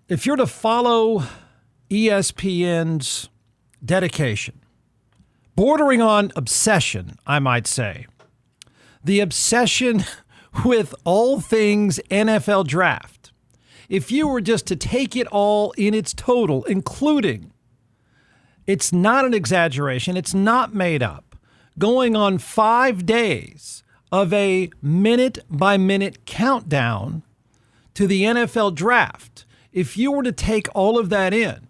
if you're to follow ESPN's dedication, bordering on obsession, I might say, the obsession with all things NFL draft, if you were just to take it all in its total, including, it's not an exaggeration, it's not made up, going on 5 days of a minute-by-minute countdown to the NFL draft, if you were to take all of that in,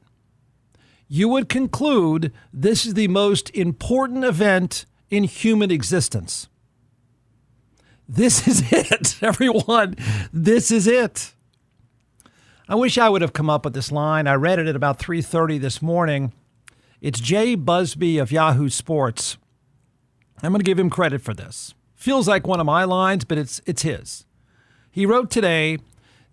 you would conclude this is the most important event in human existence. This is it, everyone. This is it. I wish I would have come up with this line. I read it at about 3:30 this morning. It's Jay Busby of Yahoo Sports. I'm going to give him credit for this. Feels like one of my lines, but it's his. He wrote today,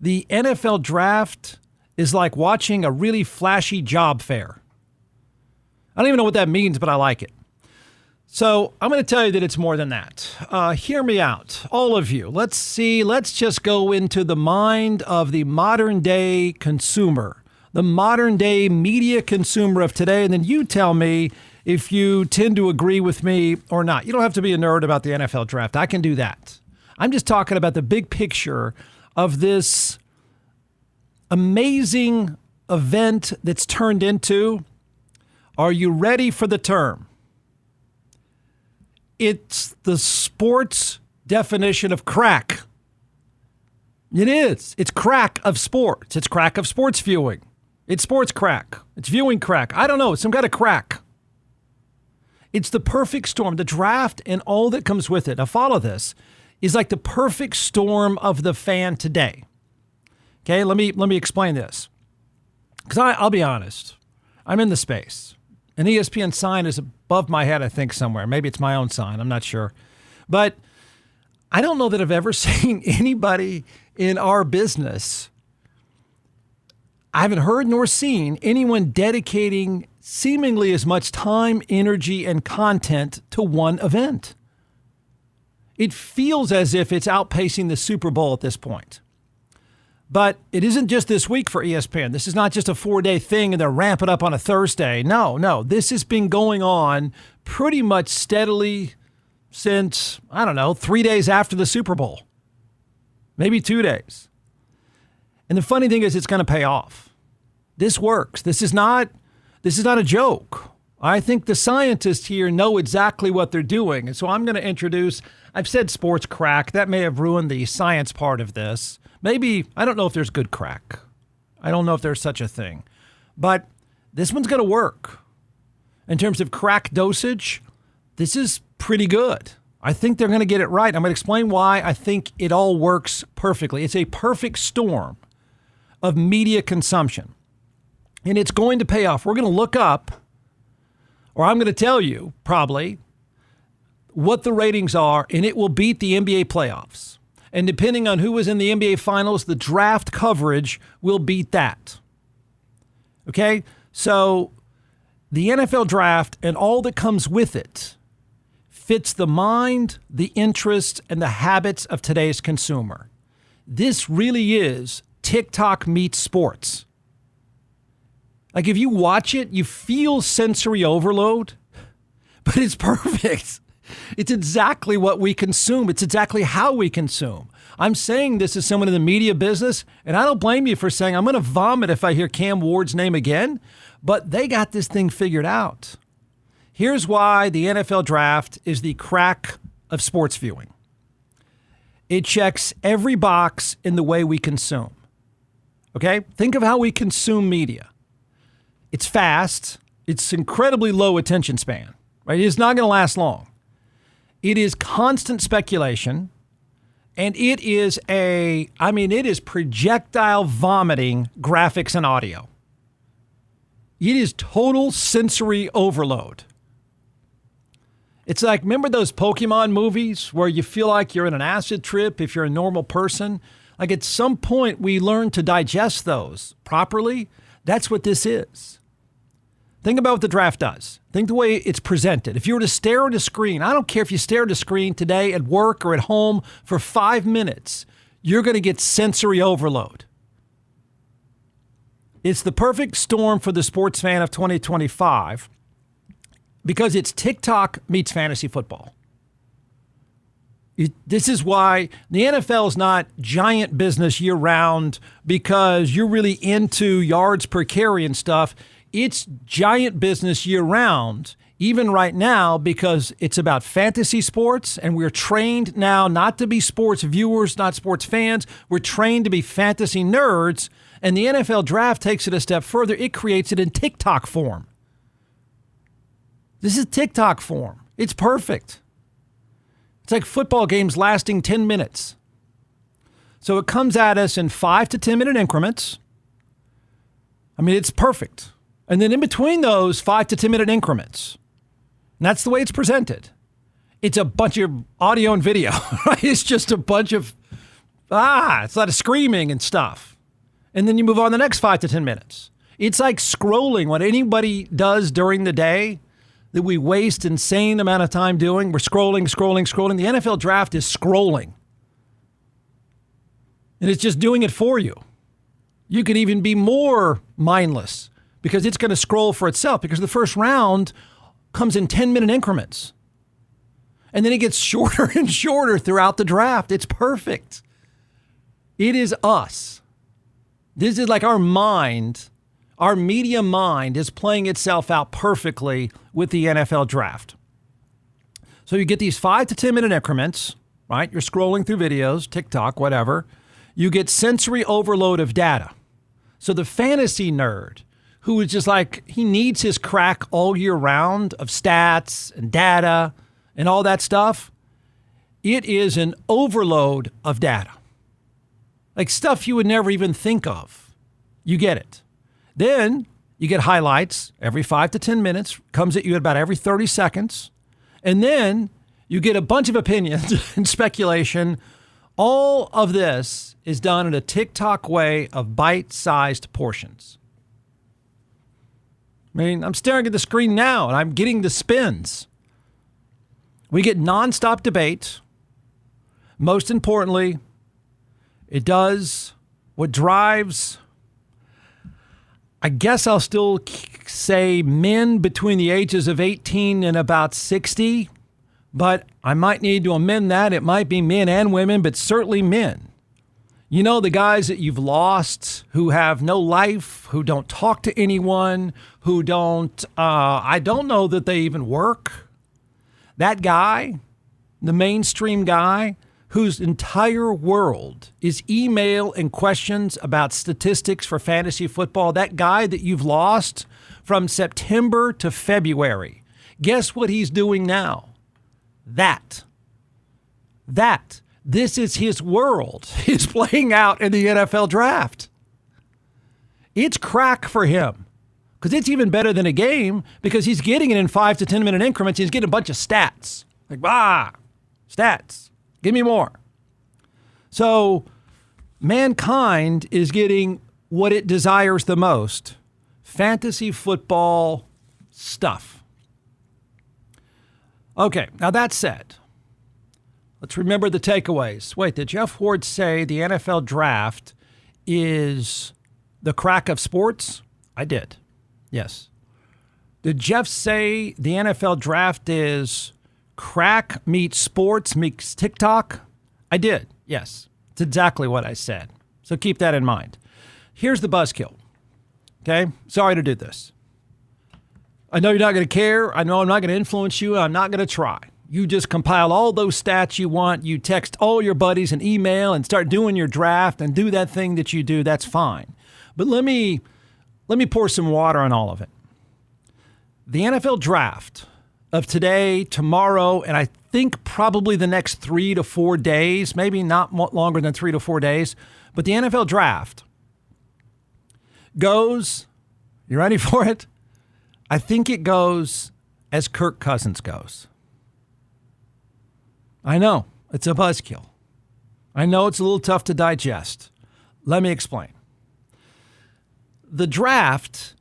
the NFL draft is like watching a really flashy job fair. I don't even know what that means, but I like it. So I'm going to tell you that it's more than that. Hear me out, all of you. Let's just go into the mind of the modern day consumer, the modern day media consumer of today, and then you tell me if you tend to agree with me or not. You don't have to be a nerd about the NFL draft. I can do that. I'm just talking about the big picture of this amazing event that's turned into, are you ready for the term? It's the sports definition of crack. It is. It's crack of sports. It's crack of sports viewing. It's sports crack. It's viewing crack. I don't know. It's some kind of crack. It's the perfect storm. The draft and all that comes with it. Now follow this. Is like the perfect storm of the fan today. Okay, let me explain this. Because I'll be honest. I'm in the space. An ESPN sign is above my head, I think, somewhere. Maybe it's my own sign. I'm not sure. But I don't know that I've ever seen anybody in our business. I haven't heard nor seen anyone dedicating seemingly as much time, energy, and content to one event. It feels as if it's outpacing the Super Bowl at this point. But it isn't just this week for ESPN. This is not just a 4-day thing and they're ramping up on a Thursday. No. This has been going on pretty much steadily since, 3 days after the Super Bowl. Maybe 2 days. And the funny thing is it's going to pay off. This works. This is not a joke. I think the scientists here know exactly what they're doing. And so I'm going to introduce, I've said sports crack. That may have ruined the science part of this. Maybe, I don't know if there's good crack. I don't know if there's such a thing. But this one's going to work. In terms of crack dosage, this is pretty good. I think they're going to get it right. I'm going to explain why I think it all works perfectly. It's a perfect storm of media consumption. And it's going to pay off. We're going to look up, or I'm going to tell you probably, what the ratings are, and it will beat the NBA playoffs. And depending on who was in the NBA Finals, the draft coverage will beat that. Okay? So the NFL draft and all that comes with it fits the mind, the interest, and the habits of today's consumer. This really is TikTok meets sports. Like if you watch it, you feel sensory overload, but it's perfect. It's exactly what we consume. It's exactly how we consume. I'm saying this as someone in the media business, and I don't blame you for saying I'm going to vomit if I hear Cam Ward's name again, but they got this thing figured out. Here's why the NFL draft is the crack of sports viewing. It checks every box in the way we consume. Okay? Think of how we consume media. It's fast. It's incredibly low attention span. Right? It's not going to last long. It is constant speculation, and it is projectile vomiting graphics and audio. It is total sensory overload. It's like, remember those Pokemon movies where you feel like you're in an acid trip if you're a normal person? Like at some point we learn to digest those properly. That's what this is. Think about what the draft does. Think the way it's presented. If you were to stare at a screen, I don't care if you stare at a screen today at work or at home for 5 minutes, you're going to get sensory overload. It's the perfect storm for the sports fan of 2025 because it's TikTok meets fantasy football. This is why the NFL is not giant business year round because you're really into yards per carry and stuff. It's giant business year round, even right now, because it's about fantasy sports, and we're trained now not to be sports viewers, not sports fans. We're trained to be fantasy nerds, and the NFL draft takes it a step further. It creates it in TikTok form. This is TikTok form. It's perfect. It's like football games lasting 10 minutes. So it comes at us in 5 to 10 minute increments. I mean, it's perfect. And then in between those 5 to 10 minute increments, and that's the way it's presented. It's a bunch of audio and video, right? It's just a bunch of, it's a lot of screaming and stuff. And then you move on the next 5 to 10 minutes. It's like scrolling, what anybody does during the day that we waste insane amount of time doing. We're scrolling. The NFL draft is scrolling. And it's just doing it for you. You could even be more mindless because it's going to scroll for itself because the first round comes in 10-minute increments. And then it gets shorter and shorter throughout the draft. It's perfect. It is us. This is like our mind. Our media mind is playing itself out perfectly with the NFL draft. So you get these 5 to 10 minute increments, right? You're scrolling through videos, TikTok, whatever. You get sensory overload of data. So the fantasy nerd who is just like, he needs his crack all year round of stats and data and all that stuff. It is an overload of data. Like stuff you would never even think of. You get it. Then you get highlights every 5 to 10 minutes, comes at you about every 30 seconds. And then you get a bunch of opinions and speculation. All of this is done in a TikTok way of bite-sized portions. I mean, I'm staring at the screen now and I'm getting the spins. We get nonstop debate. Most importantly, it does what drives, I guess I'll still say men between the ages of 18 and about 60, but I might need to amend that. It might be men and women, but certainly men. You know, the guys that you've lost who have no life, who don't talk to anyone, who don't, I don't know that they even work. That guy, the mainstream guy, whose entire world is email and questions about statistics for fantasy football, that guy that you've lost from September to February, guess what he's doing now? That. This is his world. He's playing out in the NFL draft. It's crack for him because it's even better than a game because he's getting it in 5 to 10 minute increments. He's getting a bunch of stats. Like, stats. Give me more. So mankind is getting what it desires the most, fantasy football stuff. Okay, now that said, let's remember the takeaways. Wait, did Jeff Ward say the NFL draft is the crack of sports? I did. Yes. Did Jeff say the NFL draft is crack meets sports meets TikTok? I did. Yes. It's exactly what I said. So keep that in mind. Here's the buzzkill. Okay? Sorry to do this. I know you're not going to care. I know I'm not going to influence you. I'm not going to try. You just compile all those stats you want. You text all your buddies and email and start doing your draft and do that thing that you do. That's fine. But let me pour some water on all of it. The NFL draft of today, tomorrow, and I think probably the next 3 to 4 days, maybe not longer than 3 to 4 days, but the NFL draft goes, you ready for it? I think it goes as Kirk Cousins goes. I know, it's a buzzkill. I know it's a little tough to digest. Let me explain. The draft,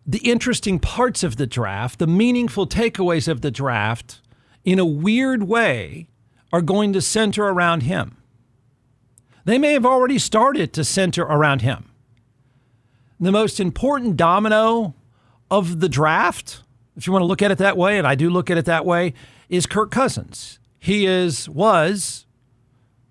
the interesting parts of the draft, the meaningful takeaways of the draft, in a weird way, are going to center around him. They may have already started to center around him. the most important domino of the draft, if you want to look at it that way, and I do look at it that way, is Kirk Cousins. He was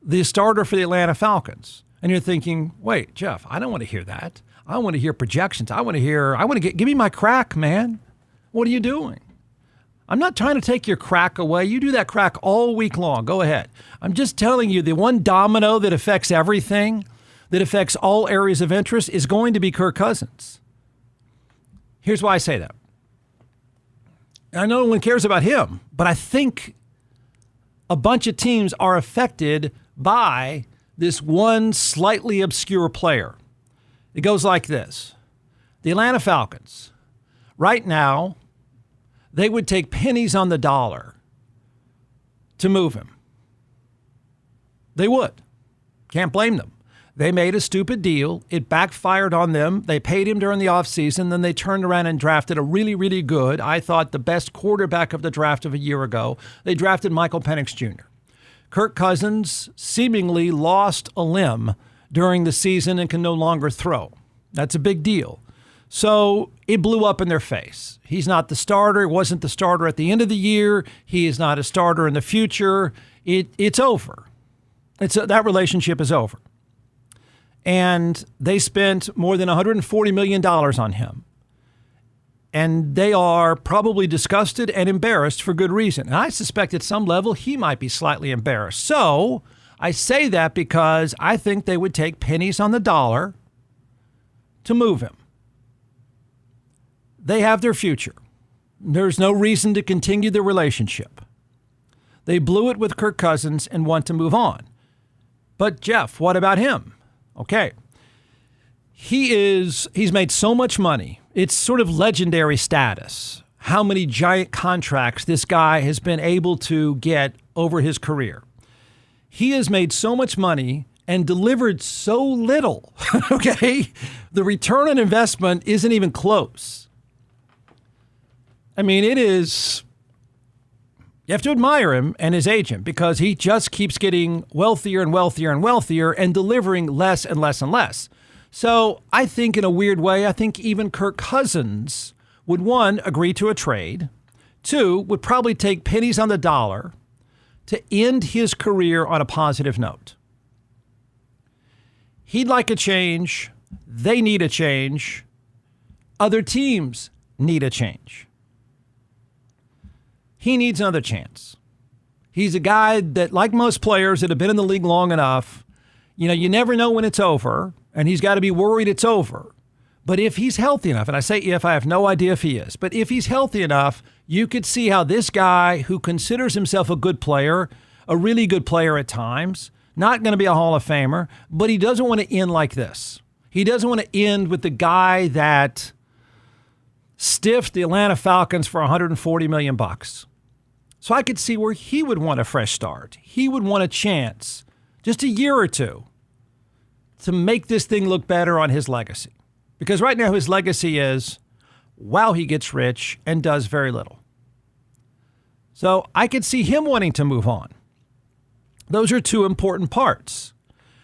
the starter for the Atlanta Falcons. And you're thinking, wait, Jeff, I don't want to hear that. I want to hear projections. Give me my crack, man. What are you doing? I'm not trying to take your crack away. You do that crack all week long. Go ahead. I'm just telling you the one domino that affects everything, that affects all areas of interest, is going to be Kirk Cousins. Here's why I say that. I know no one cares about him, but I think a bunch of teams are affected by this one slightly obscure player. It goes like this. The Atlanta Falcons, right now, they would take pennies on the dollar to move him. They would. Can't blame them. They made a stupid deal. It backfired on them. They paid him during the offseason. Then they turned around and drafted a really, really good, I thought, the best quarterback of the draft of a year ago. They drafted Michael Penix Jr. Kirk Cousins seemingly lost a limb during the season and can no longer throw. That's a big deal. So it blew up in their face. He's not the starter. He wasn't the starter at the end of the year. He is not a starter in the future. It's over. That relationship is over. And they spent more than $140 million on him. And they are probably disgusted and embarrassed for good reason. And I suspect at some level he might be slightly embarrassed. So I say that because I think they would take pennies on the dollar to move him. They have their future. There's no reason to continue the relationship. They blew it with Kirk Cousins and want to move on. But Jeff, what about him? Okay. He's made so much money. It's sort of legendary status. How many giant contracts this guy has been able to get over his career. He has made so much money and delivered so little. Okay. The return on investment isn't even close. I mean, it is. You have to admire him and his agent because he just keeps getting wealthier and wealthier and wealthier and delivering less and less and less. So I think in a weird way, I think even Kirk Cousins would, one, agree to a trade, two, would probably take pennies on the dollar to end his career on a positive note. He'd like a change. They need a change. Other teams need a change. He needs another chance. He's a guy that, like most players that have been in the league long enough, you never know when it's over, and he's got to be worried it's over. But if he's healthy enough, and I say if, I have no idea if he is, but if he's healthy enough, you could see how this guy who considers himself a good player, a really good player at times, not going to be a Hall of Famer, but he doesn't want to end like this. He doesn't want to end with the guy that stiffed the Atlanta Falcons for $140 million. So I could see where he would want a fresh start. He would want a chance, just a year or two, to make this thing look better on his legacy. Because right now his legacy is, wow, he gets rich and does very little. So I could see him wanting to move on. Those are two important parts.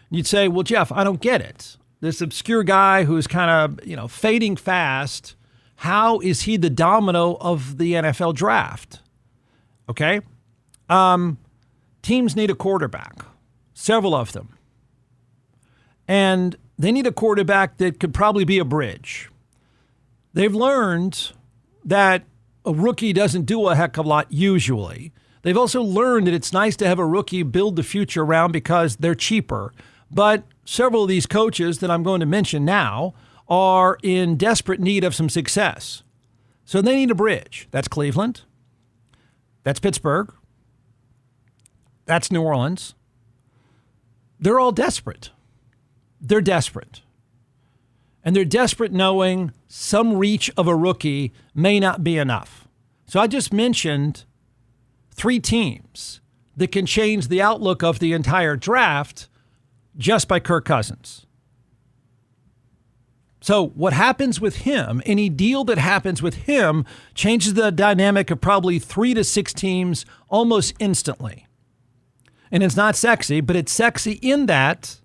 You'd say, well, Jeff, I don't get it. This obscure guy who's kind of, fading fast, how is he the domino of the NFL draft? Okay. Teams need a quarterback, several of them. And they need a quarterback that could probably be a bridge. They've learned that a rookie doesn't do a heck of a lot usually. They've also learned that it's nice to have a rookie build the future around because they're cheaper. But several of these coaches that I'm going to mention now are in desperate need of some success. So they need a bridge. That's Cleveland. That's Pittsburgh. That's New Orleans. They're all desperate. They're desperate. And they're desperate knowing some reach of a rookie may not be enough. So I just mentioned 3 teams that can change the outlook of the entire draft just by Kirk Cousins. So what happens with him, any deal that happens with him, changes the dynamic of probably 3 to 6 teams almost instantly. And it's not sexy, but it's sexy in that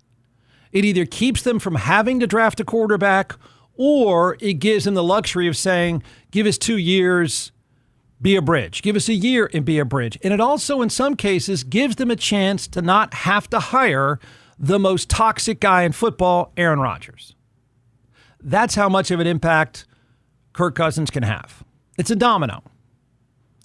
it either keeps them from having to draft a quarterback or it gives him the luxury of saying, give us 2 years, be a bridge. Give us a year and be a bridge. And it also, in some cases, gives them a chance to not have to hire the most toxic guy in football, Aaron Rodgers. That's how much of an impact Kirk Cousins can have. It's a domino.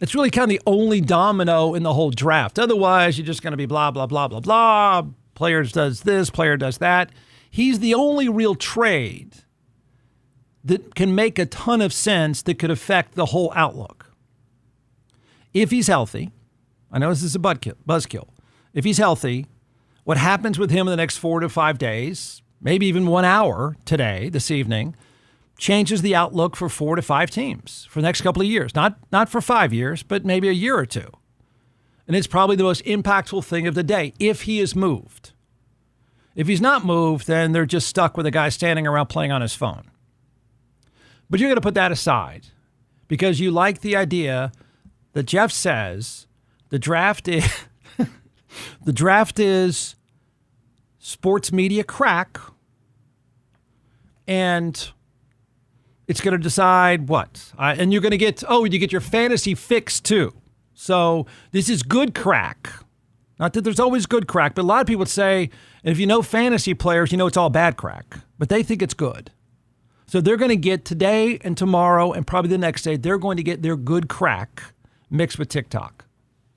It's really kind of the only domino in the whole draft. Otherwise, you're just going to be blah, blah, blah, blah, blah. Player does this, player does that. He's the only real trade that can make a ton of sense that could affect the whole outlook. If he's healthy, I know this is a buzzkill. If he's healthy, what happens with him in the next 4 to 5 days, maybe even 1 hour today, this evening, changes the outlook for 4 to 5 teams for the next couple of years. Not for 5 years, but maybe a year or two. And it's probably the most impactful thing of the day if he is moved. If he's not moved, then they're just stuck with a guy standing around playing on his phone. But you're going to put that aside because you like the idea that Jeff says the draft is sports media crack, and it's going to decide what. And you're going to get, you get your fantasy fix too. So this is good crack. Not that there's always good crack, but a lot of people would say, if you know fantasy players, you know it's all bad crack. But they think it's good. So they're going to get today and tomorrow and probably the next day, they're going to get their good crack mixed with TikTok.